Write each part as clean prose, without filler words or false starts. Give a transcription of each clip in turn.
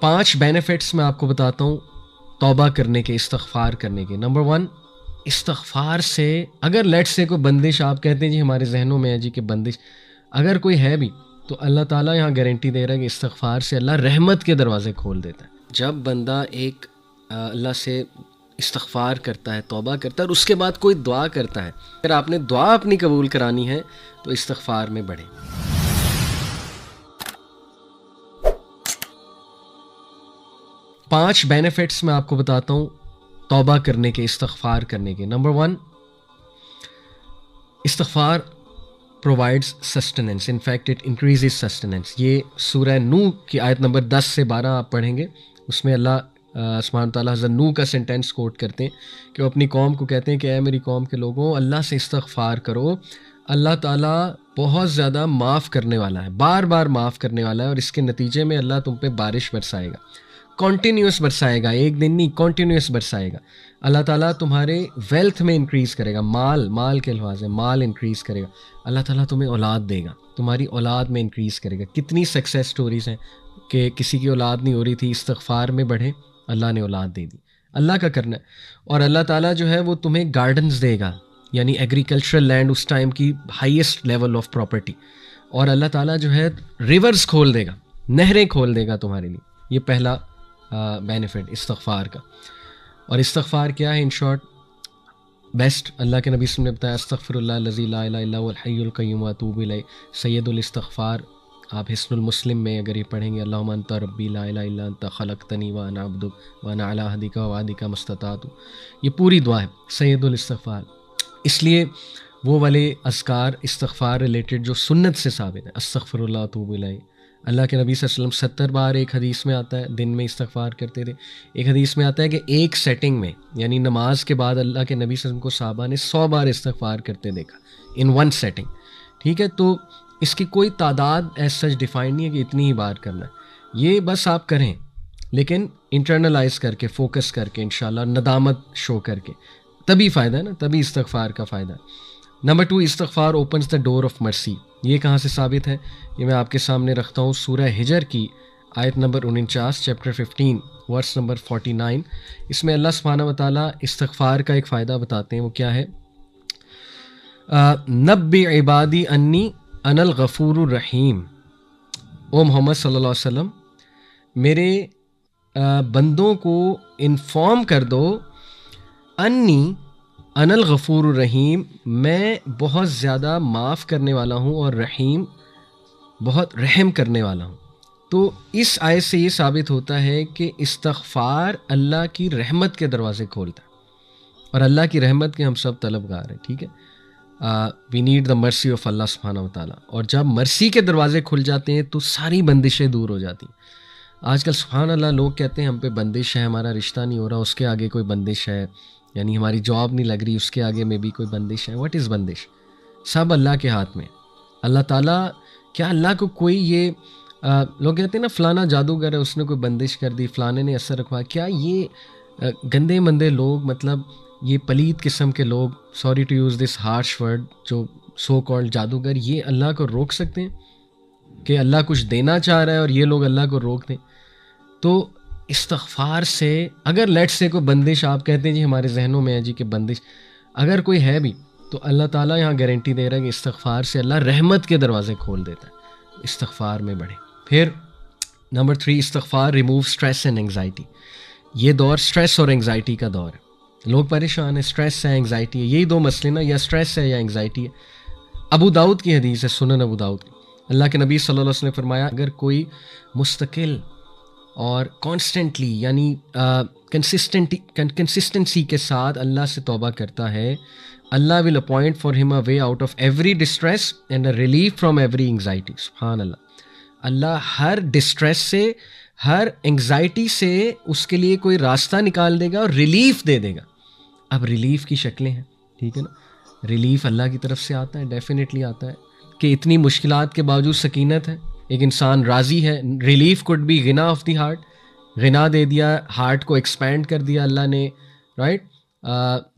5 benefits میں آپ کو بتاتا ہوں توبہ کرنے کے، استغفار کرنے کے۔ نمبر 1، استغفار سے اگر لیٹ سے کوئی بندش، آپ کہتے ہیں جی ہمارے ذہنوں میں ہے جی کہ بندش اگر کوئی ہے بھی، تو اللہ تعالیٰ یہاں گارنٹی دے رہا ہے کہ استغفار سے اللہ رحمت کے دروازے کھول دیتا ہے۔ جب بندہ ایک اللہ سے استغفار کرتا ہے، توبہ کرتا ہے، اور اس کے بعد کوئی دعا کرتا ہے، اگر آپ نے دعا اپنی قبول کرانی ہے تو استغفار میں بڑھیں۔ 5 بینیفٹس میں آپ کو بتاتا ہوں توبہ کرنے کے، استغفار کرنے کے۔ نمبر 1، استغفار provides sustenance. In fact, it increases sustenance. یہ سورہ نوح کی آیت نمبر 10 سے 12 آپ پڑھیں گے، اس میں اللہ سبحانہ تعالیٰ حضرت نوح کا سینٹینس کوٹ کرتے ہیں کہ وہ اپنی قوم کو کہتے ہیں کہ اے میری قوم کے لوگوں، اللہ سے استغفار کرو، اللہ تعالیٰ بہت زیادہ معاف کرنے والا ہے، بار بار معاف کرنے والا ہے، اور اس کے نتیجے میں اللہ تم پہ بارش برسائے گا، کنٹینیوس برسائے گا، ایک دن نہیں، کنٹینیوس برسائے گا۔ اللہ تعالیٰ تمہارے ویلتھ میں انکریز کرے گا، مال کے الفاظ ہے، مال انکریز کرے گا۔ اللہ تعالیٰ تمہیں اولاد دے گا، تمہاری اولاد میں انکریز کرے گا۔ کتنی سکسیس سٹوریز ہیں کہ کسی کی اولاد نہیں ہو رہی تھی، استغفار میں بڑھے، اللہ نے اولاد دے دی۔ اللہ کا کرنا ہے، اور اللہ تعالیٰ جو ہے وہ تمہیں گارڈنز دے گا، یعنی ایگریکلچرل لینڈ اس ٹائم کی ہائیسٹ لیول آف پراپرٹی، اور اللہ تعالیٰ جو ہے ریورز کھول دے گا، نہریں کھول دے گا تمہارے لیے۔ یہ پہلا بینیفٹ استغفار کا۔ اور استغفار کیا ہے ان شارٹ؟ بیسٹ اللہ کے نبی صلی اللہ علیہ وسلم نے بتایا، استغفر اللہ الذی لا الہ الا هو الحی القیوم واتوب الیہ، سید الاستغفار۔ آپ حسن المسلم میں اگر یہ پڑھیں گے، اللہم انت ربی لا الہ الا انت خلقتنی وانا عبدک وانا علی عہدک ووعدک ما استطعت، یہ پوری دعا ہے سید الاستغفار۔ اس لیے وہ والے اذکار استغفار ریلیٹڈ جو سنت سے ثابت ہے، استغفر اللہ واتوب الیہ، اللہ کے نبی صلی اللہ علیہ وسلم 70 بار ایک حدیث میں آتا ہے دن میں استغفار کرتے تھے۔ ایک حدیث میں آتا ہے کہ ایک سیٹنگ میں، یعنی نماز کے بعد اللہ کے نبی صلی اللہ علیہ وسلم کو صحابہ نے 100 بار استغفار کرتے دیکھا، ان ون سیٹنگ۔ ٹھیک ہے، تو اس کی کوئی تعداد ایز سچ ڈیفائن نہیں ہے کہ اتنی ہی بار کرنا ہے، یہ بس آپ کریں، لیکن انٹرنلائز کر کے، فوکس کر کے، انشاءاللہ ندامت شو کر کے، تبھی فائدہ ہے نا، تبھی استغفار کا فائدہ ہے۔ نمبر 2، استغفار اوپنز دا ڈور آف مرسی۔ یہ کہاں سے ثابت ہے؟ یہ میں آپ کے سامنے رکھتا ہوں، سورہ ہجر کی آیت نمبر 49، چیپٹر 15 ورس نمبر 49۔ اس میں اللہ سبحانہ و تعالیٰ استغفار کا ایک فائدہ بتاتے ہیں، وہ کیا ہے؟ نبی عبادی انی انا الغفور الرحیم۔ او محمد صلی اللہ علیہ وسلم، میرے بندوں کو انفارم کر دو، انی انا الغفور الرحیم، میں بہت زیادہ معاف کرنے والا ہوں، اور رحیم، بہت رحم کرنے والا ہوں۔ تو اس آیت سے یہ ثابت ہوتا ہے کہ استغفار اللہ کی رحمت کے دروازے کھولتا ہے، اور اللہ کی رحمت کے ہم سب طلبگار ہیں۔ ٹھیک ہے، we need the mercy of اللہ سبحانہ و تعالیٰ، اور جب مرسی کے دروازے کھل جاتے ہیں تو ساری بندشیں دور ہو جاتی ہیں۔ آج کل سبحان اللہ لوگ کہتے ہیں ہم پہ بندش ہے، ہمارا رشتہ نہیں ہو رہا، اس کے آگے کوئی بندش ہے، یعنی ہماری جاب نہیں لگ رہی، اس کے آگے میں بھی کوئی بندش ہے۔ واٹ از بندش؟ سب اللہ کے ہاتھ میں۔ اللہ تعالیٰ، کیا اللہ کو کوئی یہ لوگ کہتے ہیں نا فلانا جادوگر ہے، اس نے کوئی بندش کر دی، فلانے نے اثر رکھوا، کیا یہ گندے مندے لوگ، مطلب یہ پلید قسم کے لوگ، sorry to use this harsh word, جو سو کالڈ جادوگر، یہ اللہ کو روک سکتے ہیں کہ اللہ کچھ دینا چاہ رہا ہے اور یہ لوگ اللہ کو روک دیں؟ تو استغفار سے اگر لیٹ سے کوئی بندش، آپ کہتے ہیں جی ہمارے ذہنوں میں ہے جی کہ بندش اگر کوئی ہے بھی، تو اللہ تعالیٰ یہاں گارنٹی دے رہا ہے کہ استغفار سے اللہ رحمت کے دروازے کھول دیتا ہے۔ استغفار میں بڑھیں۔ پھر نمبر 3، استغفار ریموو اسٹریس اینڈ انگزائٹی۔ یہ دور اسٹریس اور انگزائٹی کا دور ہے، لوگ پریشان ہیں، اسٹریس ہے، انگزائٹی ہے، یہی دو مسئلے نا، یا اسٹریس ہے یا انگزائٹی ہے۔ ابو داؤد کی حدیث ہے، سنن ابو داؤد کی، اللہ کے نبی صلی اللہ علیہ وسلم نے فرمایا، اگر کوئی مستقل اور کانسٹنٹلی، یعنی کنسسٹنسی کے ساتھ اللہ سے توبہ کرتا ہے، اللہ ول appoint for him a way out of every distress and a relief from every anxiety. سبحان اللہ، اللہ ہر ڈسٹریس سے، ہر انگزائٹی سے اس کے لیے کوئی راستہ نکال دے گا اور ریلیف دے دے گا۔ اب ریلیف کی شکلیں ہیں، ٹھیک ہے نا، ریلیف اللہ کی طرف سے آتا ہے، ڈیفینیٹلی آتا ہے، کہ اتنی مشکلات کے باوجود سکینت ہے، ایک انسان راضی ہے۔ ریلیف کوڈ بی غنا آف دی ہارٹ، غنا دے دیا، ہارٹ کو ایکسپینڈ کر دیا اللہ نے، رائٹ،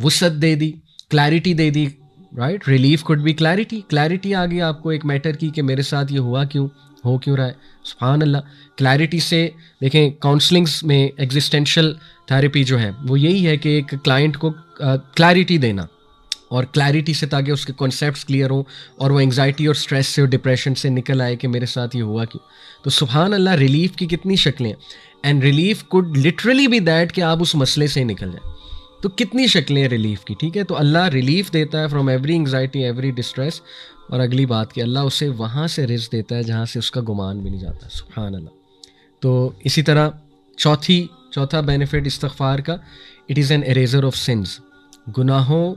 وسعت دے دی، کلیرٹی دے دی، right. Relief could be clarity, clarity آ گئی آپ کو ایک میٹر کی کہ میرے ساتھ یہ ہوا کیوں، ہو کیوں رہا ہے؟ سبحان اللہ. کلیئرٹی سے دیکھیں، کاؤنسلنگس میں ایگزسٹینشیل تھیراپی جو ہے وہ یہی ہے کہ ایک کلائنٹ کو کلیئرٹی دینا، اور کلیئرٹی سے تاکہ اس کے کانسیپٹس کلیئر ہوں اور وہ انگزائٹی اور اسٹریس سے اور ڈپریشن سے نکل آئے کہ میرے ساتھ یہ ہوا کیوں. تو سبحان اللہ، ریلیف کی کتنی شکلیں، and relief could literally be that کہ آپ اس مسئلے سے ہی نکل جائیں. تو کتنی شکلیں ہیں ریلیف کی، ٹھیک ہے. تو اللہ ریلیف دیتا ہے from every anxiety, every distress. اور اگلی بات کہ اللہ اسے وہاں سے رزق دیتا ہے جہاں سے اس کا گمان بھی نہیں جاتا. سبحان اللہ. تو اسی طرح چوتھا بینیفٹ استغفار کا، it is an eraser of sins. گناہوں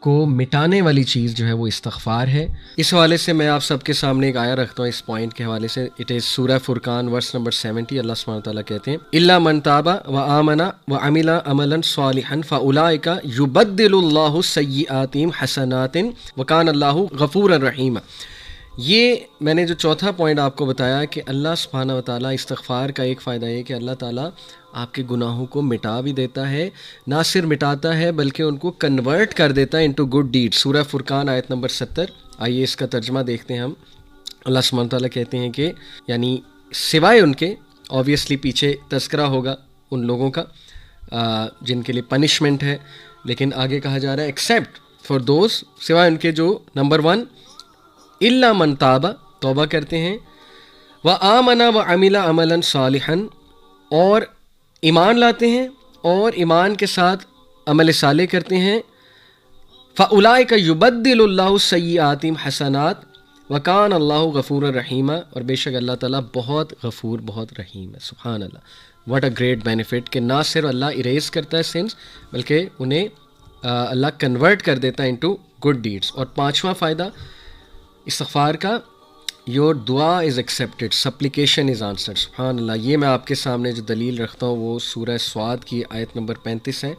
کو مٹانے والی چیز جو ہے وہ استغفار ہے. اس حوالے سے میں آپ سب کے سامنے ایک آیا رکھتا ہوں اس پوائنٹ کے حوالے سے. اٹ از سورہ فرقان ورس نمبر 70. اللہ سبحانہ تعالیٰ کہتے ہیں الا من تاب وآمن وعمل عملا صالحا فاولئک یبدل اللہ سیئاتہم حسنات وکان اللہ غفورا رحیما. یہ میں نے جو چوتھا پوائنٹ آپ کو بتایا کہ اللہ سبحانہ و تعالیٰ استغفار کا ایک فائدہ یہ کہ اللہ تعالیٰ آپ کے گناہوں کو مٹا بھی دیتا ہے. نہ صرف مٹاتا ہے بلکہ ان کو کنورٹ کر دیتا ہے انٹو گڈ ڈیڈ. سورہ فرقان آیت نمبر 70. آئیے اس کا ترجمہ دیکھتے ہیں ہم. اللہ سبحانہ تعالیٰ کہتے ہیں کہ یعنی سوائے ان کے، آبویسلی پیچھے تذکرہ ہوگا ان لوگوں کا جن کے لیے پنشمنٹ ہے، لیکن آگے کہا جا رہا ہے ایکسیپٹ فار دوز، سوائے ان کے جو نمبر 1 الا من تاب، توبہ کرتے ہیں، وآمن وعمل عملا صالحا، اور ایمان لاتے ہیں اور ایمان کے ساتھ عمل صالح کرتے ہیں. فاولئک یبدل اللہ سیئاتہم حسنات وکان اللہ غفور الرحیم، اور بے شک اللہ تعالیٰ بہت غفور بہت رحیم ہے. سبحان اللہ، واٹ اے گریٹ بینیفٹ کہ نہ صرف اللہ اریز کرتا ہے سنس بلکہ انہیں اللہ کنورٹ کر دیتا ہے انٹو گڈ ڈیڈس. اور 5واں فائدہ استغفار کا، یور دعا is accepted, supplication is answered. سبحان اللہ. یہ میں آپ کے سامنے جو دلیل رکھتا ہوں وہ سورہ صاد کی آیت نمبر 35 ہے،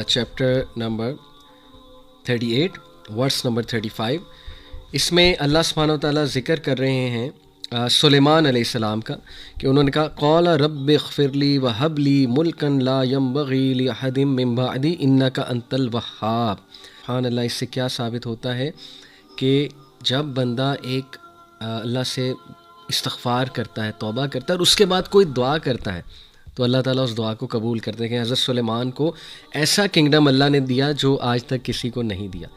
چیپٹر نمبر 38 ورس نمبر 35. اس میں اللہ سبحانہ و تعالیٰ ذکر کر رہے ہیں سلیمان علیہ السلام کا کہ انہوں نے کہا قال رب اغفر لی وہب لی ملکا لا ينبغی لأحد من بعدی انک انت الوہاب. سبحان اللہ. اس سے کیا ثابت ہوتا ہے کہ جب بندہ ایک اللہ سے استغفار کرتا ہے، توبہ کرتا ہے، اور اس کے بعد کوئی دعا کرتا ہے تو اللہ تعالیٰ اس دعا کو قبول کرتے ہیں. کہ حضرت سلیمان کو ایسا کنگڈم اللہ نے دیا جو آج تک کسی کو نہیں دیا.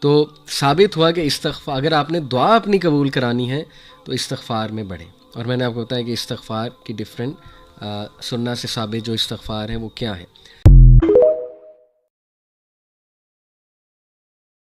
تو ثابت ہوا کہ استغفار، اگر آپ نے دعا اپنی قبول کرانی ہے تو استغفار میں بڑھیں. اور میں نے آپ کو بتایا کہ استغفار کی ڈفرینٹ سنہ سے ثابت جو استغفار ہیں وہ کیا ہیں.